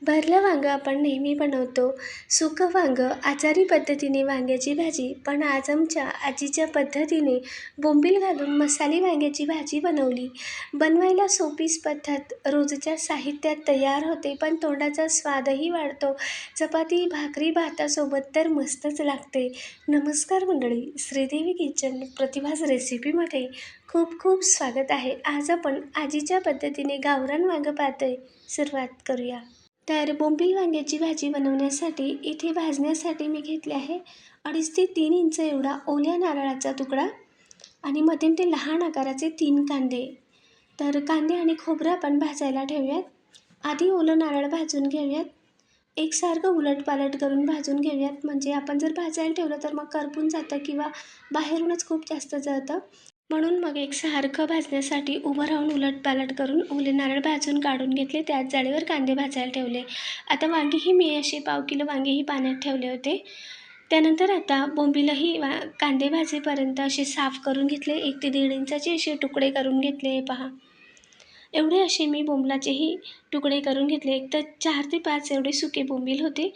भरलं वांगं आपण नेहमी बनवतो. सुकं वांगं, आचारी पद्धतीने वांग्याची भाजी. पण आज आमच्या आजीच्या पद्धतीने बोंबील घालून मसाली वांग्याची भाजी बनवली. बनवायला सोपीच पद्धत, रोजच्या साहित्यात तयार होते, पण तोंडाचा स्वादही वाढतो. चपाती, भाकरी, भातासोबत तर मस्तच लागते. नमस्कार मंडळी, श्रीदेवी किचन प्रतिभास रेसिपीमध्ये खूप खूप स्वागत आहे. आज आपण आजीच्या पद्धतीने गावरान वांगं पाहतोय. सुरुवात करूया. तर बोंबील वांग्याची भाजी बनवण्यासाठी इथे भाजण्यासाठी मी घेतले आहे 2.5 ते 3 इंच एवढा ओल्या नारळाचा तुकडा आणि मध्यम ते लहान आकाराचे 3 कांदे. तर कांदे आणि खोबरं आपण भाजायला ठेवूयात. आधी ओलं नारळ भाजून घेऊयात. एकसारखं उलटपालट करून भाजून घेऊयात, म्हणजे आपण जर भाजायला ठेवलं तर मग करपून जातं किंवा बाहेरूनच खूप जास्त जळतं. म्हणून मग एकसारखं भाजण्यासाठी उभं राहून उलटपालट करून ओले नारळ भाजून काढून घेतले. त्याच जाळीवर कांदे भाजायला ठेवले. आता वांगीही मी असे 1/2 किलो वांगेही पाण्यात ठेवले होते. त्यानंतर आता बोंबीलही कांदे भाजेपर्यंत असे साफ करून घेतले. 1 ते 1.5 इंचाचे असे तुकडे करून घेतले. हे पहा, एवढे असे मी बोंबलाचेही तुकडे करून घेतले. एक तर 4 ते 5 एवढे सुके बोंबील होते.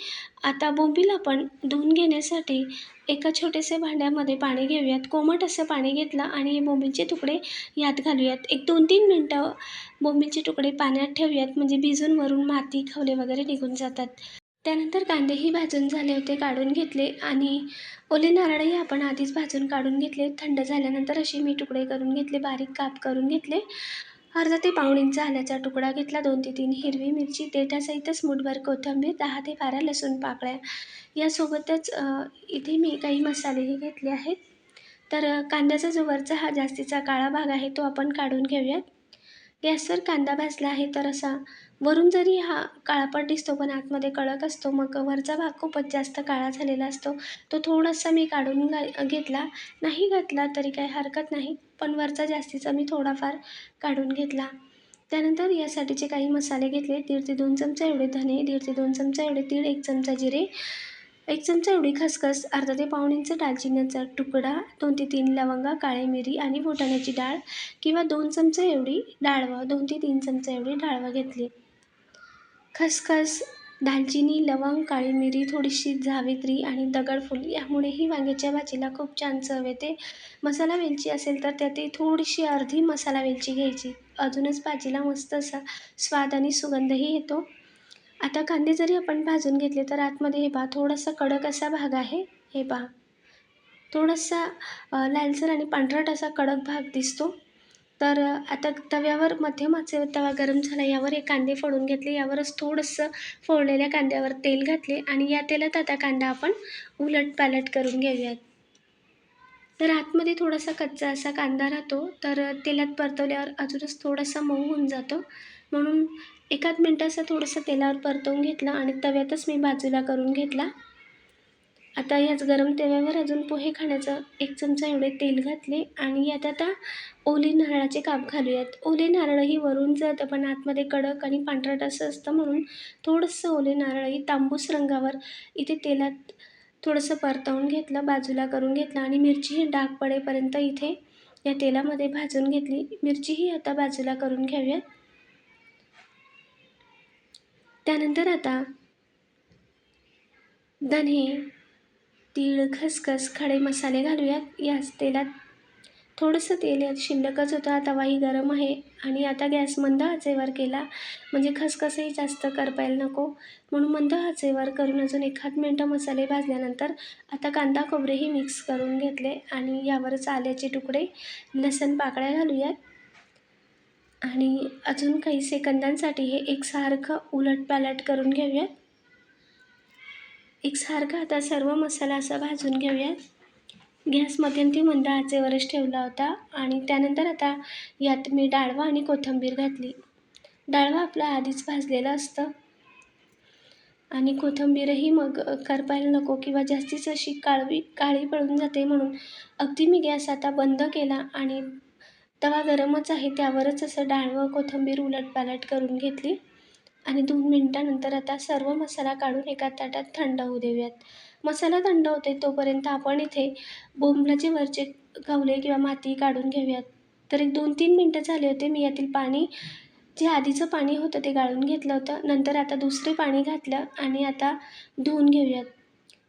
आता बोंबील आपण धुवून घेण्यासाठी एका छोट्याशा भांड्यामध्ये पाणी घेऊयात. कोमट असं पाणी घेतलं आणि हे बोंबीलचे तुकडे यात घालूयात. एक 2-3 मिनटं बोंबीलचे तुकडे पाण्यात ठेवूयात, म्हणजे भिजून वरून माती, खवले वगैरे निघून जातात. त्यानंतर कांदेही भाजून झाले होते, काढून घेतले आणि ओले नारळही आपण आधीच भाजून काढून घेतले. थंड झाल्यानंतर असे मी तुकडे करून घेतले, बारीक काप करून घेतले. अर्धा ते पाऊण इंच आल्याचा तुकडा घेतला. 2 ते 3 हिरवी मिरची, देठासहितच मूठभर कोथिंबीर, 10 ते 12 लसूण पाकळ्या. यासोबतच इथे मी काही मसालेही घेतले आहेत. तर कांद्याचा जो वरचा हा जास्तीचा काळा भाग आहे तो आपण काढून घेऊयात. गॅसवर कांदा भाजला आहे तर असा वरून जरी हा काळापट दिसतो पण आतमध्ये कडक असतो. मग वरचा भाग खूपच जास्त काळा झालेला असतो. तो थोडासा मी काढून घेतला. नाही घातला तरी काही हरकत नाही, पण वरचा जास्तीचा मी थोडाफार काढून घेतला. त्यानंतर यासाठीचे काही मसाले घेतले. 1.5 ते 2 चमचा एवढे धने, 1.5 ते 2 चमचा एवढे तीळ, 1 चमचा जिरे, 1 चमचा एवढी खसखस, अर्धा ते पाऊण इंच दालचिन्याचा तुकडा, 2 ते 3 लवंगा, काळी मिरी आणि फुटाण्याची डाळ किंवा 2 चमचा एवढी डाळवं, 2 ते 3 चमचा एवढी डाळवं घेतली. खसखस, दालचिनी, लवंग, काळी मिरी, थोडीशी जावित्री आणि दगडफूल यामुळेही वांग्याच्या भाजीला खूप छान चव येते. मसाला वेलची असेल तर त्यातही थोडीशी अर्धी मसाला वेलची घ्यायची. अजूनच भाजीला मस्त असा स्वाद आणि सुगंधही येतो. आता कांदे जरी आपण भाजून घेतले तर आतमध्ये हे पहा थोडासा कडक असा भाग आहे. हे पहा, थोडासा लालसर आणि पांढरट असा कडक भाग दिसतो. तर आता तव्यावर मध्यम आचेवर तवा गरम झाला, यावर हे कांदे फोडून घेतले. यावरच थोडंसं फोडलेल्या कांद्यावर तेल घातले आणि या तेलात आता कांदा आपण उलटपालट करून घेऊयात. तर आतमध्ये थोडासा कच्चा असा कांदा राहतो, तर तेलात परतवल्यावर अजूनच थोडासा मऊ होऊन जातो. म्हणून एकाच मिनटं असं थोडंसं तेलावर परतवून घेतलं आणि तव्यातच मी बाजूला करून घेतला. आता याच गरम तव्यावर अजून पोहे खाण्याचं 1 चमचा एवढे तेल घातले आणि यात आता ओले नारळाचे काप घालूयात. ओले नारळही वरून जळतं पण आतमध्ये कडक आणि पांढरट असं असतं, म्हणून थोडंसं ओले नारळही तांबूस रंगावर इथे तेलात थोडंसं परतवून घेतलं, बाजूला करून घेतलं आणि मिरचीही डाग पडेपर्यंत इथे या तेलामध्ये भाजून घेतली. मिरचीही आता बाजूला करून घेऊयात. त्यानंतर आता धने, तीळ, खसखस, खडे मसाले घालूयात. याच तेलात थोडंसं तेल यात शिल्लकच होतं. तवाही गरम आहे आणि आता गॅस मंद आचेवर केला, म्हणजे खसखसही जास्त करपायला नको, म्हणून मंद आचेवर करून अजून एखाद मिनटं मसाले भाजल्यानंतर आता कांदा खोबरेही मिक्स करून घेतले आणि यावरच आल्याचे तुकडे, लसूण पाकळ्या घालूयात आणि अजून काही सेकंदांसाठी हे एकसारखं उलटपालट करून घेऊयात. एकसारखा आता सर्व मसाला असा भाजून घेऊयात. गॅस मध्यम ते मंद आचेवरच ठेवला होता आणि त्यानंतर आता यात मी डाळवा आणि कोथिंबीर घातली. डाळवा आपला आधीच भाजलेलं असतं आणि कोथिंबीरही मग करपायला नको किंवा जास्तीच अशी काळी पडून जाते, म्हणून अगदी मी गॅस आता बंद केला आणि तवा गरमच आहे त्यावरच असं डाळवं कोथिंबीर उलटपालट करून घेतली आणि 2 मिनिटांनंतर आता सर्व मसाला काढून एका ताटात थंड होऊ देऊयात. मसाला थंड होते तोपर्यंत आपण इथे बोंबलाचे वरचे खवले किंवा माती काढून घेऊयात. तर एक 2-3 मिनटं झाले होते. मी यातील पाणी जे आधीचं पाणी होतं ते गाळून घेतलं होतं. नंतर आता दुसरे पाणी घातलं आणि आता धुवून घेऊयात.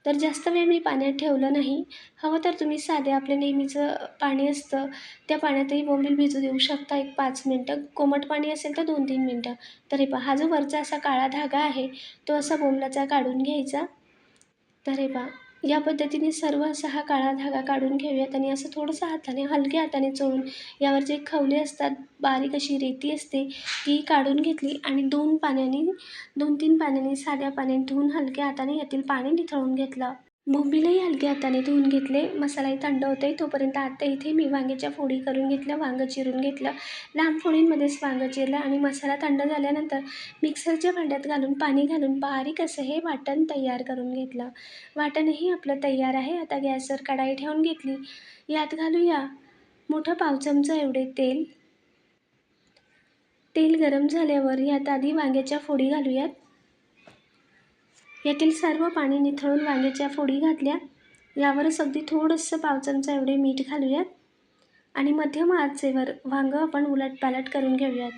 तर जास्त वेळ मी पाण्यात ठेवलं नाही. हवं तर तुम्ही साधे आपले नेहमीचं पाणी असतं त्या पाण्यातही बोंबील भिजू देऊ शकता 1-5 मिनटं. कोमट पाणी असेल तर 2-3 मिनटं. तर हे पहा, हा जो वरचा असा काळा धागा आहे तो असा बोंबलाचा काढून घ्यायचा. तर हे पहा, या पद्धतीने सर्व असा हा काळा धागा काढून घेऊयात आणि असं थोडंसं हाताने, हलक्या हाताने चोळून यावर जे खवले असतात, बारीक अशी रेती असते ती काढून घेतली आणि 2-3 पाण्याने साध्या पाण्याने धुवून हलक्या हाताने यातील पाणी निथळून घेतलं. बोंबीलही हलक्या हाताने धुवून घेतले. मसालाही थंड होतोय तोपर्यंत आता इथे मी वांग्याच्या फोडी करून घेतल्या. वांगं चिरून घेतलं. लांब फोडींमध्येच वांगं चिरलं आणि मसाला थंड झाल्यानंतर मिक्सरच्या भांड्यात घालून पाणी घालून बारीक असं हे वाटण तयार करून घेतलं. वाटणही आपलं तयार आहे. आता गॅसवर कढाई ठेवून घेतली. यात घालूया मोठा पाव चमचा एवढे तेल. तेल गरम झाल्यावर यात आधी वांग्याच्या फोडी घालूयात. यातील सर्व पाणी निथळून वांग्याच्या फोडी घातल्या. यावरच अगदी थोडंसं पाव चमचा एवढे मीठ घालूयात आणि मध्यम आचेवर वांगं आपण उलटपालट करून घेऊयात.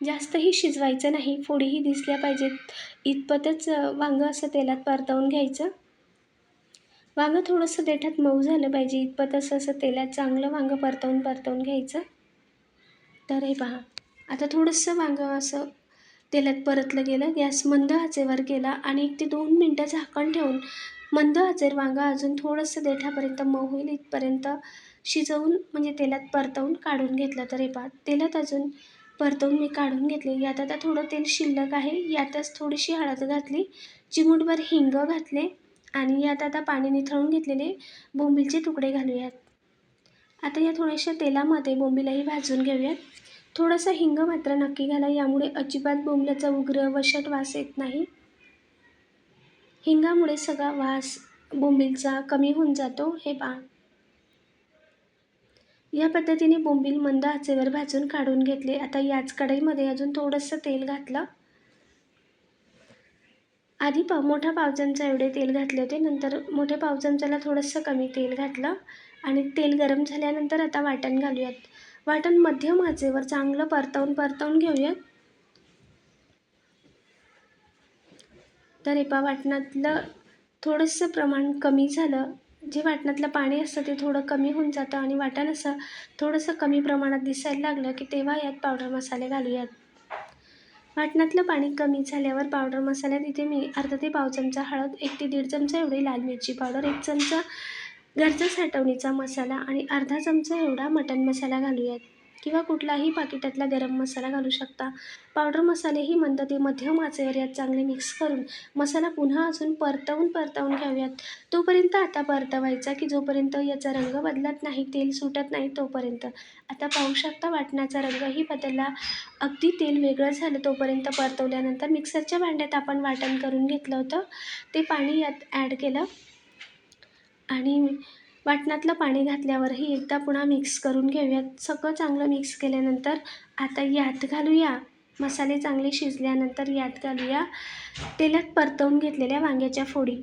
जास्तही शिजवायचं नाही, फोडीही दिसल्या पाहिजेत इतपतच वांगं असं तेलात परतवून घ्यायचं. वांगं थोडंसं देठात मऊ झालं पाहिजे इतपत असं तेलात चांगलं वांगं परतवून घ्यायचं. तर हे पहा, आता थोडंसं वांगं असं तेलात परतलं गेलं. गॅस मंद आचेवर केला आणि 1 ते 2 मिनटं झाकण ठेवून मंद आचेवर वांगं अजून थोडंसं देठापर्यंत मऊ होईल इथपर्यंत शिजवून म्हणजे तेलात परतवून काढून घेतलं. तर हे पहा, तेलात अजून परतवून मी काढून घेतले. यात आता थोडं तेल शिल्लक आहे. यातच थोडीशी हळद घातली, चिमूटभर हिंग घातले आणि यात आता पाणी निथळून घेतलेले बोंबीलचे तुकडे घालूयात. आता या थोड्याशा तेलामध्ये बोंबीलही भाजून घेऊयात. थोडासा हिंग मात्र नक्की घाला, यामुळे अजिबात बोंबल्याचा उग्र वशट वास येत नाही. हिंगामुळे सगळा वास बोंबीलचा कमी होऊन जातो. हे पहा, या पद्धतीने बोंबील मंद आचेवर भाजून काढून घेतले. आता याच कढईमध्ये अजून थोडंसं तेल घातलं. आधी मोठा पाव चमचा एवढे तेल घातले होते. नंतर मोठ्या पाव चमच्याला थोडंसं कमी तेल घातलं आणि तेल गरम झाल्यानंतर आता वाटण घालूयात. वाटण मध्यम आचेवर चांगलं परतवून घेऊयात. तर हे पहा, वाटणातलं थोडंसं प्रमाण कमी झालं. जे वाटणातलं पाणी असतं ते थोडं कमी होऊन जातं आणि वाटण असं थोडंसं कमी प्रमाणात दिसायला लागलं की तेव्हा यात पावडर मसाले घालूयात. वाटणातलं पाणी कमी झाल्यावर पावडर मसाल्यात इथे मी अर्धा ते पाव चमचा हळद, 1 ते 1.5 चमचा एवढी लाल मिरची पावडर, 1 चमचा घरचा साठवणीचा मसाला आणि अर्धा चमचा एवढा मटण मसाला घालूयात किंवा कुठलाही पाकिटातला गरम मसाला घालू शकता. पावडर मसालेही मंद ते मध्यम आचेवर यात चांगले मिक्स करून मसाला पुन्हा अजून परतवून घेऊयात. तोपर्यंत आता परतवायचा की जोपर्यंत याचा रंग बदलत नाही, तेल सुटत नाही तोपर्यंत. आता पाहू शकता वाटणाचा रंगही बदलला. अगदी तेल वेगळं झालं तोपर्यंत परतवल्यानंतर मिक्सरच्या भांड्यात आपण वाटण करून घेतलं होतं ते पाणी यात ॲड केलं आणि वाटणातलं पाणी घातल्यावरही एकदा पुन्हा मिक्स करून घेऊयात. सगळं चांगलं मिक्स केल्यानंतर आता यात घालूया, मसाले चांगले शिजल्यानंतर यात घालूया तेलात परतवून घेतलेल्या वांग्याच्या फोडी.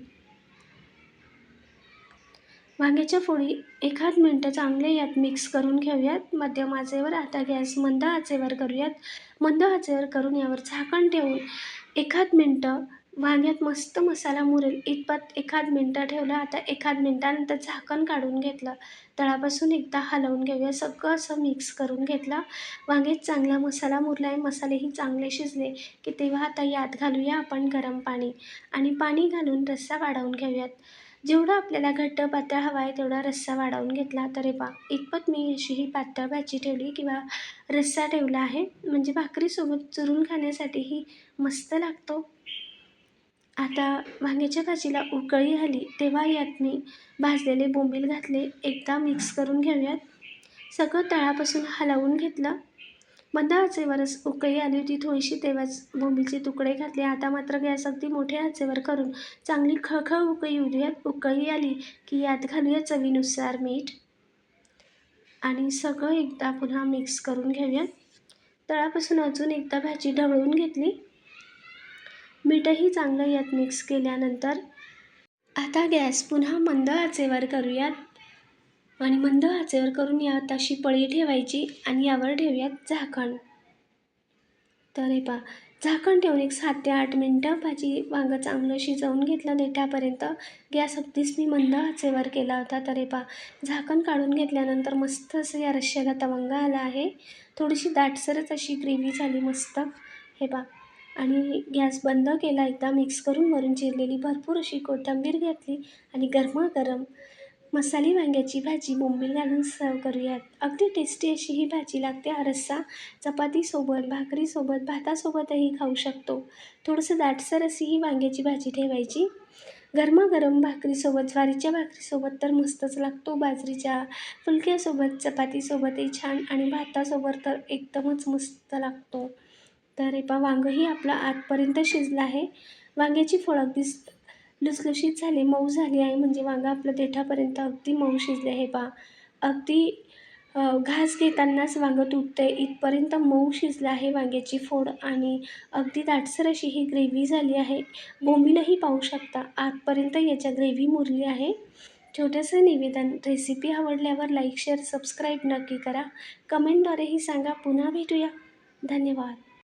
वांग्याच्या फोडी 1 मिनटं चांगले यात मिक्स करून घेऊयात मध्यम आचेवर. आता गॅस मंद आचेवर करूयात. मंद आचेवर करून यावर झाकण ठेवून 1 मिनटं वांग्यात मस्त मसाला मुरेल इतपत 1 मिनटं ठेवलं. आता 1 मिनटानंतर झाकण काढून घेतलं. तळापासून एकदा हलवून घेऊया. सगळं असं मिक्स करून घेतलं. वांग्यात चांगला मसाला मुरला आहे, मसालेही चांगले शिजले की तेव्हा आता यात घालूया आपण गरम पाणी आणि पाणी घालून रस्सा वाढवून घेऊयात. जेवढा आपल्याला घट्ट पातळ हवा आहे तेवढा रस्सा वाढवून घेतला. तर हे पहा, इतपत मी अशी ही पातळ भाजी ठेवली किंवा रस्सा ठेवला आहे, म्हणजे भाकरीसोबत चुरून खाण्यासाठीही मस्त लागतो. आता वांग्याच्या भाजीला उकळी आली तेव्हा यात मी भाजलेले बोंबील घातले. एकदा मिक्स करून घेऊयात. सगळं तळापासून हलवून घेतलं. मंद आचेवरच उकळी आली होती थोडीशी तेव्हाच बोंबीलचे तुकडे घातले. आता मात्र गॅस अगदी मोठ्या आचेवर करून चांगली खळखळ उकळी येऊ द्यात. उकळी आली की यात घालूया चवीनुसार मीठ आणि सगळं एकदा पुन्हा मिक्स करून घेऊयात. तळापासून अजून एकदा भाजी ढवळून घेतली. मीठही चांगलं यात मिक्स केल्यानंतर आता गॅस पुन्हा मंद आचेवर करूयात. आणि मंद आचेवर करून यात अशी पळी ठेवायची आणि यावर ठेवूयात झाकण. तर हे पहा, झाकण ठेवून एक 7 ते 8 मिनटं वांगं चांगलं शिजवून घेतलं देठापर्यंत. गॅस अगदीच मी मंद आचेवर केला होता. तर हे पहा, झाकण काढून घेतल्यानंतर मस्त असं या रश्श्याला तवंग आला आहे. थोडीशी दाटसरच अशी ग्रेव्ही झाली मस्त. हे पहा, आणि गॅस बंद केला एकदा. मिक्स करून वरून चिरलेली भरपूर अशी कोथिंबीर घेतली आणि गरमागरम मसाली वांग्याची भाजी बोंबील घालून सर्व करूयात. अगदी टेस्टी अशी ही भाजी लागते. हा रस्सा चपातीसोबत, भाकरीसोबत, भातासोबतही खाऊ शकतो. थोडंसं दाटसर अशी ही वांग्याची भाजी ठेवायची. गरमागरम भाकरीसोबत, ज्वारीच्या भाकरीसोबत तर मस्तच लागतो. बाजरीच्या फुलक्यासोबत, चपातीसोबतही छान आणि भातासोबत तर एकदमच मस्त लागतो. तर हे पहा, वांगंही आपलं आतपर्यंत शिजलं आहे. वांग्याची फोड अगदी लुसलुशीत झाली, मऊ झाली आहे. म्हणजे वांगं आपलं देठापर्यंत अगदी मऊ शिजले. हे पहा, अगदी घास घेतानाच वांगं तुटतंय इथपर्यंत मऊ शिजलं आहे वांग्याची फोड आणि अगदी दाटसर अशी ही ग्रेव्ही झाली आहे. बोंबीलही पाहू शकता, आतपर्यंत याच्या ग्रेव्ही मुरली आहे. छोटंसं निवेदन, रेसिपी आवडल्यावर लाईक, शेअर, सबस्क्राईब नक्की करा. कमेंटद्वारेही सांगा. पुन्हा भेटूया. धन्यवाद.